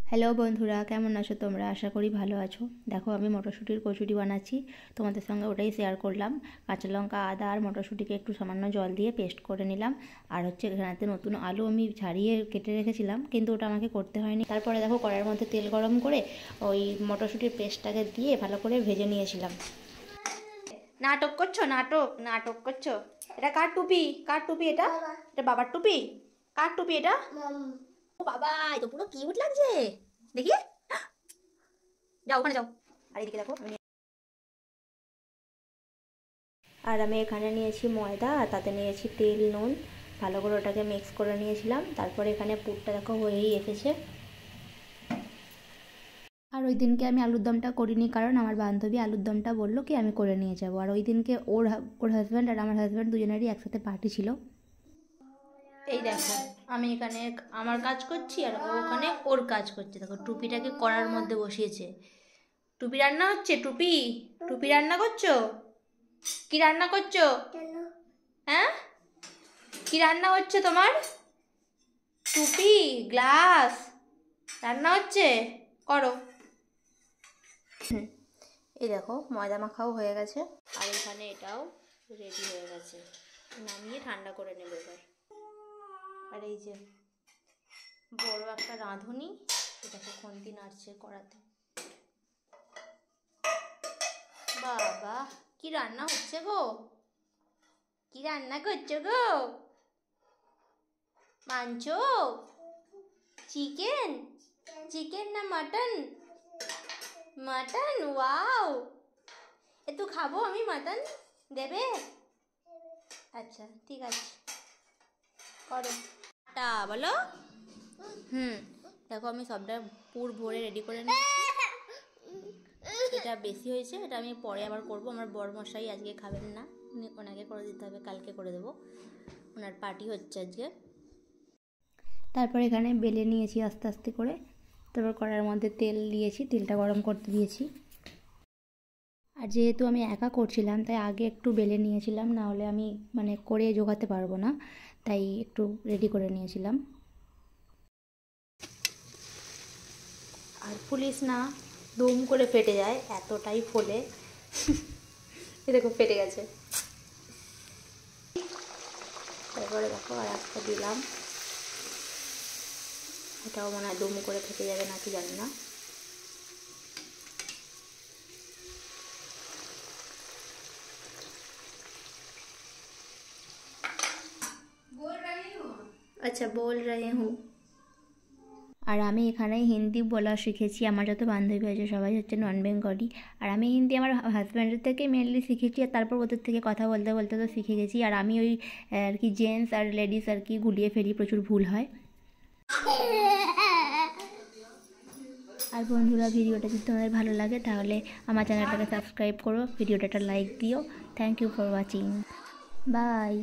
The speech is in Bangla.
হ্যালো বন্ধুরা, কেমন আছো তোমরা? আশা করি ভালো আছো। দেখো আমি মটরশুঁটির কচুরি বানাচ্ছি, তোমাদের সঙ্গে ওটাই শেয়ার করলাম। কাঁচা লঙ্কা, আদা আর মটরশুঁটিকে একটু সামান্য জল দিয়ে পেস্ট করে নিলাম। আর হচ্ছে এখানেতে নতুন আলু আমি ছাড়িয়ে কেটে রেখেছিলাম, কিন্তু ওটা আমাকে করতে হয়নি। তারপরে দেখো কড়াইয়ের মধ্যে তেল গরম করে ওই মটরশুঁটির পেস্টটাকে দিয়ে ভালো করে ভেজে নিয়েছিলাম। নাটক করছো, নাটক করছো। এটা কার টুপি? কার টুপি এটা? এটা বাবার টুপি? কার টুপি এটা? ও বাবা, এ তো পুরো কিউট লাগছে। দেখি, যাও ওখানে যাও। আর এদিকে দেখো আর আমি এখানে নিয়েছি ময়দা, আর তাতে নিয়েছি তেল, নুন। ভালো করে ওটাকে মিক্স করে নিয়েছিলাম। তারপরে এখানে পুরটা দেখো হয়েই এসেছে। আর ওই দিনকে আমি আলুর দমটা করিনি, কারণ আমার বান্ধবী আলুর দমটা বললো কি আমি করে নিয়ে যাবো। আর ওই দিনকে ওর হাজব্যান্ড আর আমার হাজব্যান্ড দুজনেরই একসাথে পার্টি ছিল। এই দেখো আমি এখানে আমার কাজ করছি আর ও ওখানে ওর কাজ করছে। দেখো টুপিটাকে কড়ার মধ্যে বসিয়েছে। টুপি রান্না হচ্ছে। টুপি টুপি রান্না করছো? কি রান্না করছো? হ্যাঁ, কি রান্না হচ্ছে তোমার? টুপি, গ্লাস রান্না হচ্ছে, করো। এই দেখো ময়দা মাখাও হয়ে গেছে, আর এখানে এটাও রেডি হয়ে গেছে। নামিয়ে ঠান্ডা করে নেবে এবার। আর এই যে বড় একটা রাঁধুনি, এটাকে খুন্তি নাড়ছে কড়াতে। বাবা, কি রান্না হচ্ছে গো? কি রান্না করছো গো? মাংস, চিকেন? চিকেন না মাটন? Mutton, wow. একটু খাবো আমি মাটন, দেবে? আচ্ছা ঠিক আছে, করো। টা বলো। দেখো আমি সবটা পুর ভরে রেডি করে নিচ্ছি। এটা বেশি হয়েছে, এটা আমি পরে আবার করব। আমার বরমশাই আজকে খাবেন না, ওনাকে করে দিতে হবে, কালকে করে দেবো। ওনার পার্টি হচ্ছে আজকে। তারপর এখানে বেলে নিয়েছি আস্তে আস্তে করে। তারপর কড়াইয়ের মধ্যে তেল দিয়েছি, তেলটা গরম করতে দিয়েছি। আর যেহেতু আমি একা করছিলাম, তাই আগে একটু বেলে নিয়েছিলাম, না হলে আমি করে জোগাতে পারবো না, তাই একটু রেডি করে নিয়েছিলাম। আর ফুলিস না, দুম করে ফেটে যায়, এতটাই ফোলে। এ দেখো ফেটে গেছে। তারপরে দেখো আর একটা দিলাম, এটাও মনে হয় দুম করে ফেটে যাবে নাকি জানি না। আচ্ছা बोल रहे हूँ। আর আমি এখানে হিন্দি বলা শিখেছি। আমার যত বান্ধবী আছে সবাই হচ্ছে নন বেঙ্গলি। আর আমি হিন্দি আমার হাজব্যান্ডের থেকে মেনলি শিখেছি, আর তারপর ওদের থেকে কথা বলতে বলতে তো শিখে গেছি। আর আমি ওই আর কি জেন্টস আর লেডিস আর কি গুলিয়ে ফেলি, প্রচুর ভুল হয়। আর বন্ধুরা, ভিডিওটা যদি তোমাদের ভালো লাগে তাহলে আমার চ্যানেলটাকে সাবস্ক্রাইব করো, ভিডিওটা একটা লাইক দিও। Thank you for watching, by.